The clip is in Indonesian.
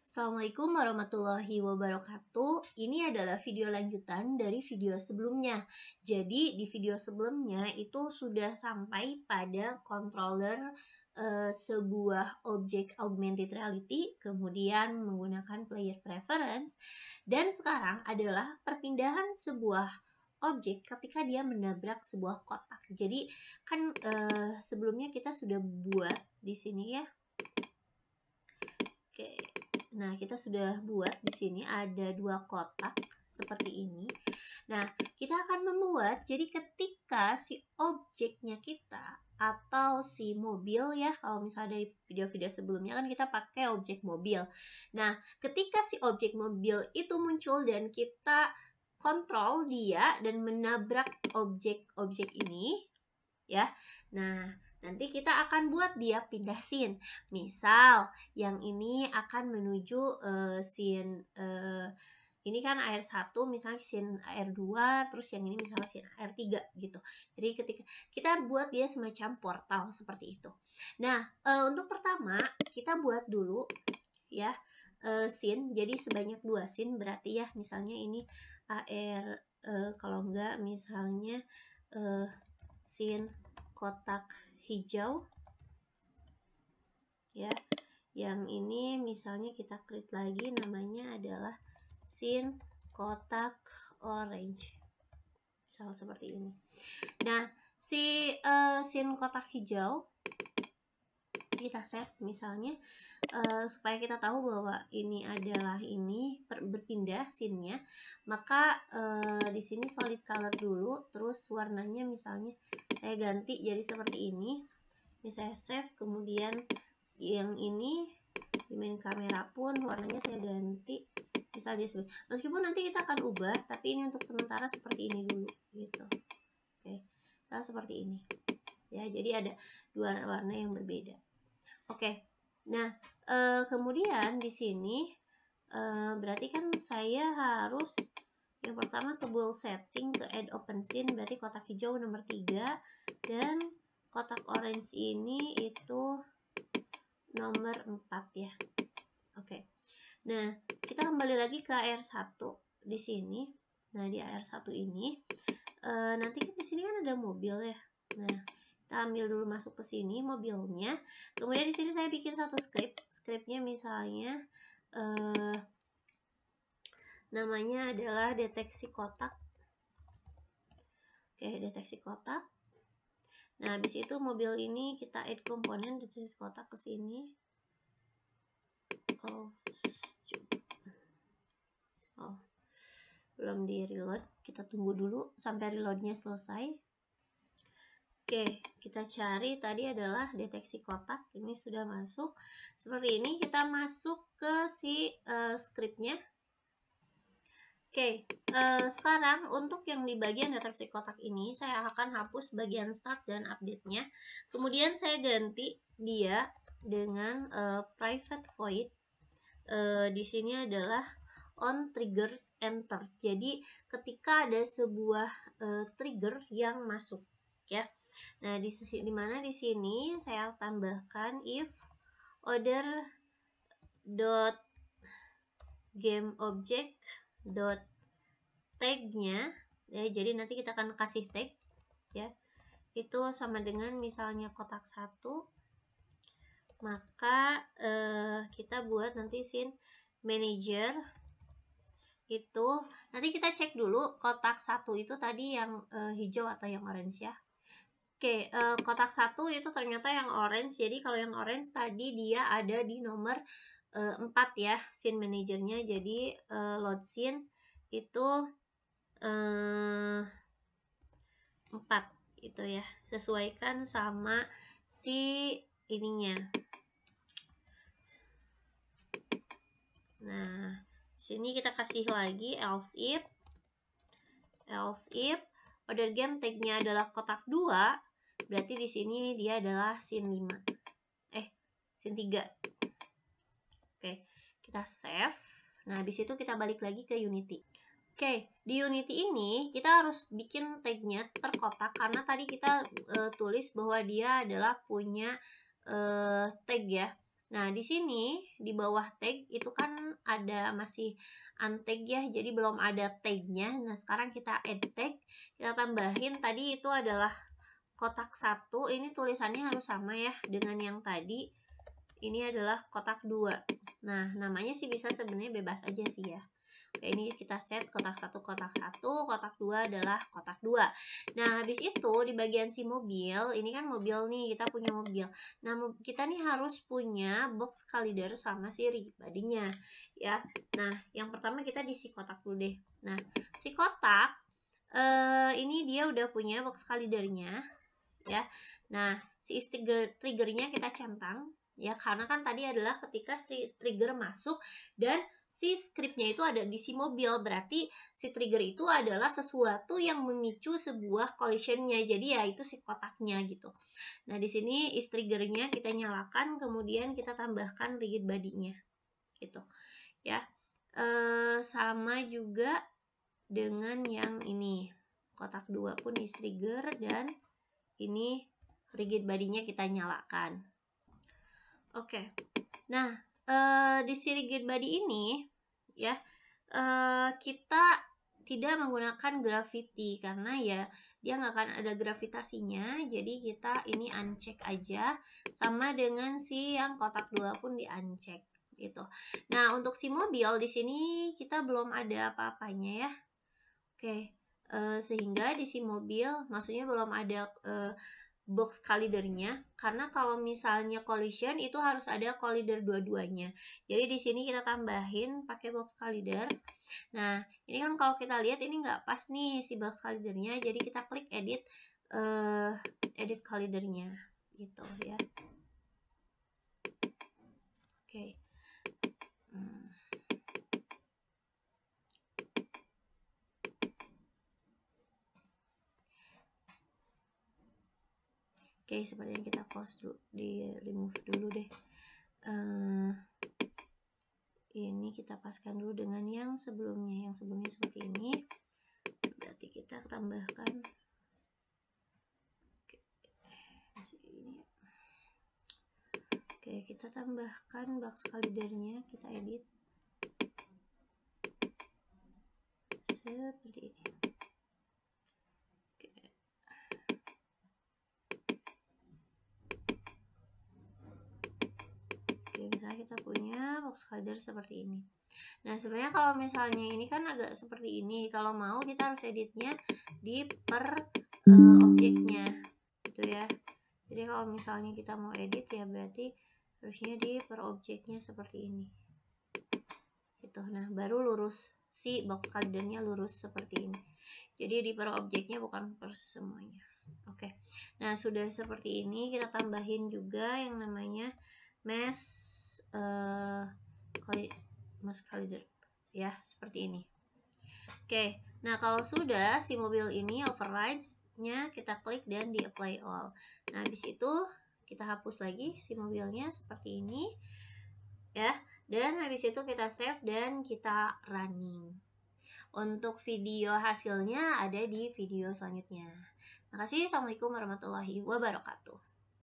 Assalamualaikum warahmatullahi wabarakatuh. Ini adalah video lanjutan dari video sebelumnya. Jadi di video sebelumnya itu sudah sampai pada controller sebuah objek augmented reality, kemudian menggunakan player preference, dan sekarang adalah perpindahan sebuah objek ketika dia menabrak sebuah kotak. Jadi kan sebelumnya kita sudah buat di sini ya. Oke. Nah, kita sudah buat di sini ada dua kotak seperti ini. Nah, kita akan membuat, jadi ketika si objeknya kita atau si mobil ya, kalau misalnya dari video-video sebelumnya kan kita pakai objek mobil. Nah, ketika si objek mobil itu muncul dan kita kontrol dia dan menabrak objek-objek ini ya. Nah, nanti kita akan buat dia pindah scene. Misal yang ini akan menuju scene ini kan AR1, misalnya scene AR2, terus yang ini misalnya scene AR3 gitu. Jadi ketika kita buat dia semacam portal seperti itu. Nah, untuk pertama kita buat dulu ya scene. Jadi sebanyak 2 scene berarti ya, misalnya ini AR kalau enggak misalnya scene kotak hijau ya. Yang ini misalnya kita klik lagi, namanya adalah scene kotak orange, misal seperti ini. Nah, si scene kotak hijau kita set misalnya supaya kita tahu bahwa ini adalah ini berpindah scene-nya, maka di sini solid color dulu, terus warnanya misalnya saya ganti jadi seperti ini. Ini saya save, kemudian yang ini di main kamera pun warnanya saya ganti misalnya meskipun nanti kita akan ubah, tapi ini untuk sementara seperti ini dulu gitu. Oke, saya seperti ini ya, jadi ada dua warna yang berbeda. Oke, nah kemudian di sini berarti kan saya harus yang pertama ke bool setting, ke add open scene, berarti kotak hijau nomor 3 dan kotak orange ini itu nomor 4 ya. Oke. Nah, kita kembali lagi ke AR1 di sini. Nah, di AR1 ini nanti kan di sini kan ada mobil ya. Nah, kita ambil dulu masuk ke sini mobilnya. Kemudian di sini saya bikin satu scriptnya misalnya namanya adalah deteksi kotak. Oke, deteksi kotak. Nah, habis itu mobil ini kita add komponen deteksi kotak ke sini. Oh, belum di reload. Kita tunggu dulu sampai reloadnya selesai. Oke, kita cari tadi adalah deteksi kotak. Ini sudah masuk. Seperti ini kita masuk ke si scriptnya. Oke, sekarang untuk yang di bagian deteksi kotak ini saya akan hapus bagian start dan update-nya. Kemudian saya ganti dia dengan private void. Di sini adalah on trigger enter. Jadi ketika ada sebuah trigger yang masuk ya. Nah, di mana di sini saya tambahkan if order dot game object dot tagnya ya, jadi nanti kita akan kasih tag ya, itu sama dengan misalnya kotak 1, maka kita buat nanti scene manager itu nanti kita cek dulu kotak 1 itu tadi yang hijau atau yang orange ya. Oke, kotak 1 itu ternyata yang orange. Jadi kalau yang orange tadi dia ada di nomor 4 ya, scene manajernya. Jadi load scene itu 4 itu ya. Sesuaikan sama si ininya. Nah, sini kita kasih lagi else if order game tagnya adalah kotak 2, berarti di sini dia adalah scene 5. Scene 3. Oke, kita save. Nah, habis itu kita balik lagi ke Unity. Oke, di Unity ini kita harus bikin tagnya per kotak karena tadi kita tulis bahwa dia adalah punya tag ya. Nah, di sini di bawah tag itu kan ada masih untag ya, jadi belum ada tagnya. Nah, sekarang kita add tag, kita tambahin tadi itu adalah kotak 1, ini tulisannya harus sama ya dengan yang tadi. Ini adalah kotak 2. Nah, namanya sih bisa sebenarnya bebas aja sih ya. Oke, ini kita set kotak 1, kotak 1, kotak 2 adalah kotak 2. Nah, habis itu di bagian si mobil, ini kan mobil nih, kita punya mobil. Nah, kita nih harus punya box collider sama si rigid body-nya ya. Nah, yang pertama kita di si kotak dulu deh. Nah, si kotak ini dia udah punya box collider-nya ya. Nah, si triggernya kita centang ya, karena kan tadi adalah ketika trigger masuk dan si scriptnya itu ada di si mobil, berarti si trigger itu adalah sesuatu yang memicu sebuah collisionnya, jadi ya itu si kotaknya gitu. Nah, di sini is triggernya kita nyalakan, kemudian kita tambahkan rigid body-nya gitu ya. Sama juga dengan yang ini, kotak 2 pun is trigger dan ini rigid body-nya kita nyalakan. Oke. Nah, di si rigid body ini ya, kita tidak menggunakan gravity karena ya dia nggak akan ada gravitasinya, jadi kita ini uncheck aja, sama dengan si yang kotak 2 pun di uncheck gitu. Nah, untuk si mobil di sini kita belum ada apa-apanya ya. Oke. Sehingga di si mobil maksudnya belum ada box collidernya, karena kalau misalnya collision itu harus ada collider dua-duanya. Jadi di sini kita tambahin pakai box collider. Nah, ini kan kalau kita lihat ini nggak pas nih si box collidernya, jadi kita klik edit edit collidernya gitu ya. Oke. Oke, sepertinya kita pause dulu, di remove dulu deh. Ini kita paskan dulu dengan yang sebelumnya. Yang sebelumnya seperti ini. Berarti kita tambahkan. Oke, kita tambahkan box collidernya, kita edit seperti ini. Oke, misalnya kita punya box collider seperti ini. Nah, sebenarnya kalau misalnya ini kan agak seperti ini, kalau mau kita harus editnya di per objeknya gitu ya. Jadi kalau misalnya kita mau edit ya berarti harusnya di per objeknya seperti ini gitu. Nah, baru lurus si box collidernya lurus seperti ini. Jadi di per objeknya bukan per semuanya. Oke. Nah, sudah seperti ini kita tambahin juga yang namanya mesh collider ya, seperti ini. Oke. Nah, kalau sudah si mobil ini override-nya kita klik dan di apply all. Nah, habis itu kita hapus lagi si mobilnya seperti ini ya, dan habis itu kita save dan kita running. Untuk video hasilnya ada di video selanjutnya. Makasih. Assalamualaikum warahmatullahi wabarakatuh.